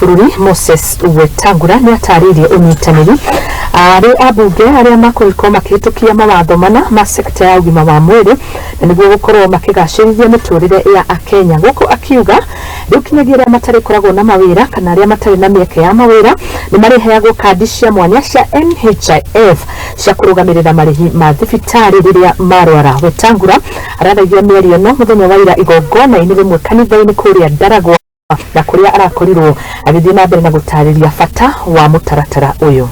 Bururi Moses Wetangula ni ataririe unyitaniri ari abunge aria makorirwo makihitukia mawatho mana ma sekta ya ugima wa mwiri na niguo gukorwo makigacirithia miturire ya akenya guko akiuga riu kinyagia aria matari koragwo na mawira kana aria matari na mieke ya mawira ni mariheagwo kandi cia mwanya cia NHIF cia kurugamirira marihi ma thibitari riria marwara. Wetangula arathagia mĩario no muthenya wa ira igongona-inĩ rimwe kanitha-inĩ kuria Ndaragwa na kuria arakorirwo agithii na mbere na gutariria bata wa mutaratara uyu.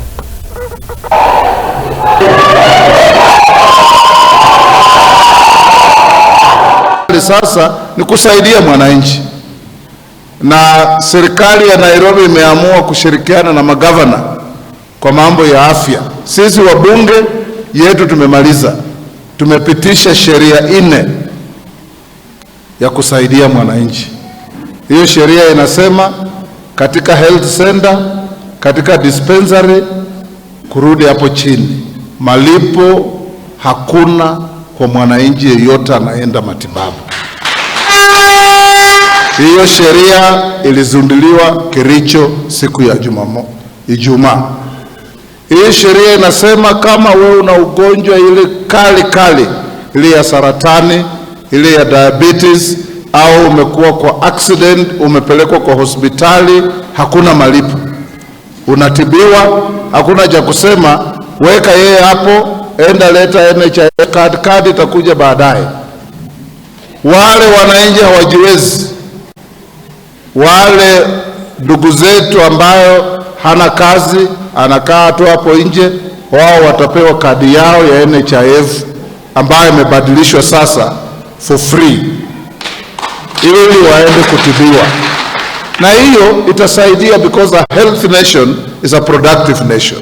Sasa ni kusaidia mwananchi, na serikali ya Nairobi imeamua kushirikiana na magavana kwa mambo ya afya. Sisi wabunge yetu tumemaliza, tumepitisha sheria 4 ya kusaidia mwananchi. Hiyo sheria inasema katika health center, katika dispensary, kurudi hapo chini, malipo hakuna kwa mwananchi yeyote anaenda matibabu. Hiyo sheria ilizunduliwa Kericho siku ya Ijumaa. Hii sheria inasema kama wewe una ugonjwa ile kali ile ya saratani, ile ya diabetes, au umekuwa kwa accident, umepelekwa kwa hospitali, hakuna malipo, unatibiwa, hakuna cha kusema weka yeye hapo, enda leta NHIF card itakuja baadaye. Wale wananchi hawajiwezi, wale ndugu zetu ambayo hana kazi, anakaa tu hapo nje, wao watapewa kadi yao ya NHIF ambayo imebadilishwa sasa for free, ili waende kutibiwa. Na hiyo itasaidia because a healthy nation is a productive nation.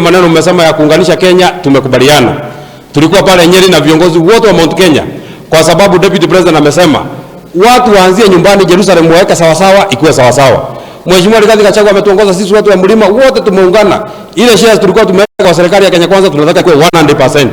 Maneno mmesema ya kuunganisha Kenya tumekubaliana. Tulikuwa pale Nyeri na viongozi wote wa Mount Kenya, kwa sababu Deputy President amesema watu waanzie nyumbani, Jerusalem waweke sawa sawa, ikuwe sawa sawa. Mheshimiwa Rigathi Gachagua ametuongoza sisi watu wa mlima wote tumeungana. Ile shares tulikuwa tumeweka kwa serikali ya Kenya Kwanza tunataka kuwe 100%.